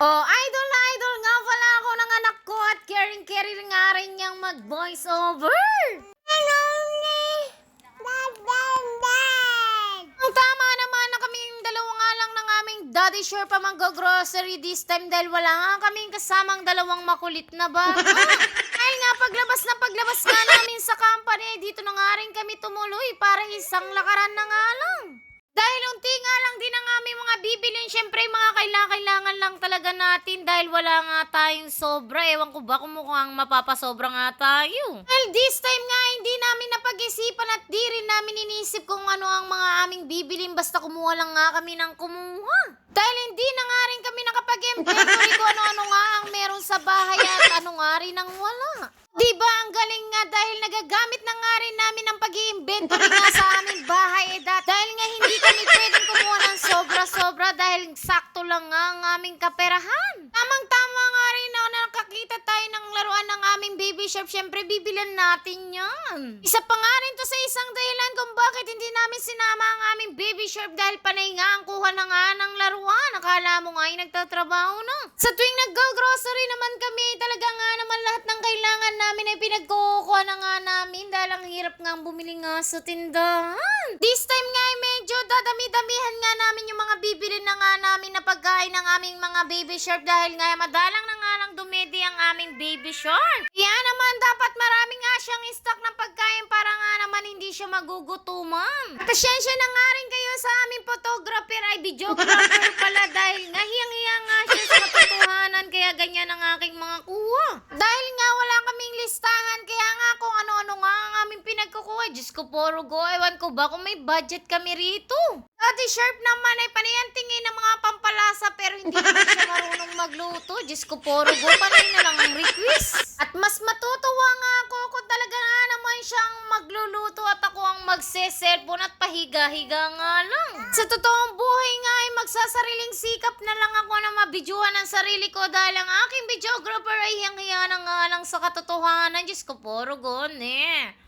Oh, idol na idol nga pala ako ng anak ko at caring-caring nga rin niyang mag-voice over. Hello, ang tama naman na kaming dalawa nga lang ng aming daddy sure pa mag-grocery this time dahil wala nga kaming kasamang dalawang makulit na bata. Dahil nga paglabas nga namin sa company, dito na nga rin kami tumuloy para isang lakaran na nga lang. Dahil unti nga lang din ang aming mga bibilin, syempre mga kailangan lang talaga natin dahil wala nga tayong sobra. Ewan ko ba kung mukhang mapapasobra nga tayo. Well, this time nga hindi namin napag-isipan at di rin namin inisip kung ano ang mga aming bibilin basta kumuha lang nga kami ng kumuha. Dahil hindi na nga rin kami nakapag-inventory kung ano-ano nga ang meron sa bahay at ano nga rin ang wala. Diba ang galing nga dahil nagagamit na nga rin namin ang pag-i-inventory nga sa aming bahay dahil nga hindi kami pwedeng kumuha ng sobra-sobra dahil sakto lang nga ang aming kaperahan. Tamang-tama nga rin na nakakita tayo ng laruan ng aming baby shop, syempre bibilan natin yan. Isa pa nga rin to sa isang dahilan kung bakit hindi namin sinama ang aming baby shop dahil panay nga ang kuha na nga ng laruan. Akala mo nga yung nagtatrabaho na. Sa tuwing nag-grocery naman kami, talaga nga naman lahat ng kailangan namin ay pinagkukuha na nga namin dahil ang hirap nga bumili nga sa tindahan. This time nga ay medyo dadami-damihan nga namin yung mga bibili na nga namin na pagkain ng aming mga baby shark dahil nga madalang na nga lang dumedi ang aming baby shark. Kaya naman dapat marami nga siyang stock ng pagkain para nga naman hindi siya magugutuman. Pasyensya na nga rin kayo sa aming photographer ay videographer pala dahil nga hiyang-hiya nga siya sa katotohanan kaya ganyan ang aking mga kuha. Dahil nga wala kaming listahan kaya nga kung ano-ano nga ang aming pinagkukuha. Diyos ko puro go. Ewan ko ba kung may budget kami rito. Daddy Sharp naman ay panayan tingin ng mga pampalasa pero hindi naman siya marunong magluto. Diyos ko puro go. Panay na lang ang request. At mas matutuwa nga ako kung talaga nga naman siyang magluluto at ako ang magse-cellphone at pahiga-higa nga lang. Sa totoong buhay nga ay magsasariling sikap na lang ako na mabidyuhan ang sarili ko dahil ang aking videographer ay hiyang-hiya na nga lang sa katotohanan. Diyos ko puro go,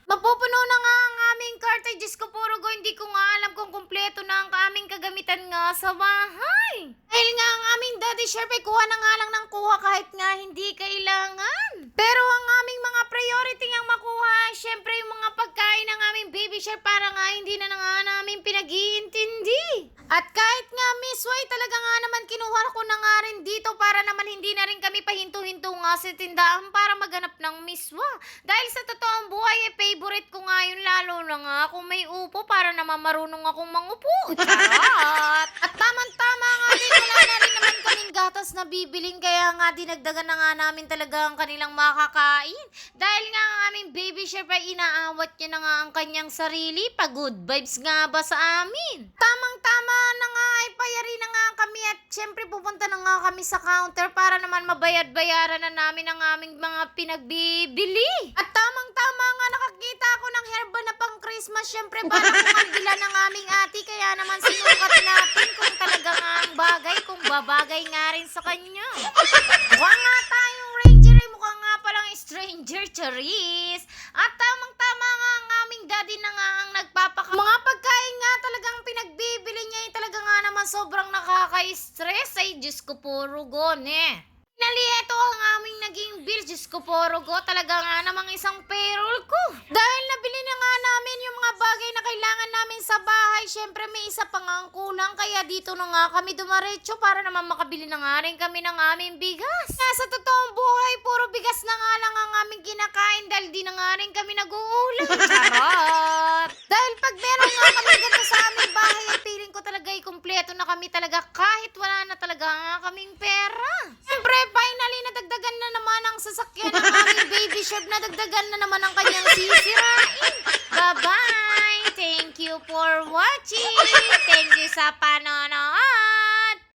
mapupuno na nga ang aming cart. Diyos ko puro go, hindi ko nga alam kung kumpleto na ang aming kagamitan nga sa bahay. Dahil nga ang aming daddy sharp ay kuha na nga lang ng kuha kahit nga hindi kailangan. Pero ang aming mga priority ang makuha ay syempre yung mga pagkain ng aming baby sharp para nga hindi na nga namin pinag-iintindi. At kahit nga misway talaga nga naman kinuha ko na nga rin dito para naman hindi na rin kami pahinto-hinto nga sa tindahan para maganap ng miswa. Dahil sa totoong buhay ay favorite ko nga yun lalo na nga kung may upo para naman marunong akong mangupo. Charot! At tamang-tama nga din wala na rin naman kaming gatas na bibiling kaya nga dinagdagan na nga namin talaga ang kanilang makakain. Dahil nga ang aming baby sharp ay inaawat niya na nga ang kanyang sarili. Pa-good vibes nga ba sa amin? Tamang-tama na nga ay payari na nga kami at syempre pupunta na nga kami sa counter para naman mabayad-bayaran na namin ang aming mga pinagbibili. At tamang-tama nga nakakita ako ng herba na pang Christmas syempre para kumandila ng aming ate kaya naman sinukat natin kung talaga nga ang bagay kung babagay nga rin sa kanya. Mukha nga tayong ranger ay mukha nga palang stranger, charis. At tamang-tama nga ang aming daddy na nga ang mga pagkain nga talagang pinagbibili niya ay talaga nga naman sobrang nakaka-stress ay Diyos ko puro go, Nalieto ang aming naging bill. Diyos ko poro go. Talaga nga namang isang payroll ko. Dahil nabili na nga namin yung mga bagay na kailangan namin sa bahay. Syempre may isa pa nga ang kulang. Kaya dito na nga kami dumaretso para naman makabili na nga rin kami ng aming bigas. Kaya sa totoong buhay, puro bigas na nga lang ang aming kinakain dahil di na nga rin kami nag-uulam. Charot! Dahil pag meron nga kami ganito sa aming bahay, ay feeling ko talaga ay kumpleto na kami talaga kahit wala na talaga nga kaming pera. Syempre, finally, nadagdagan na naman ang sasakyan ng aming baby shop. Nadagdagan na naman ang kanyang sisirain. Bye-bye! Thank you for watching! Thank you sa panonood!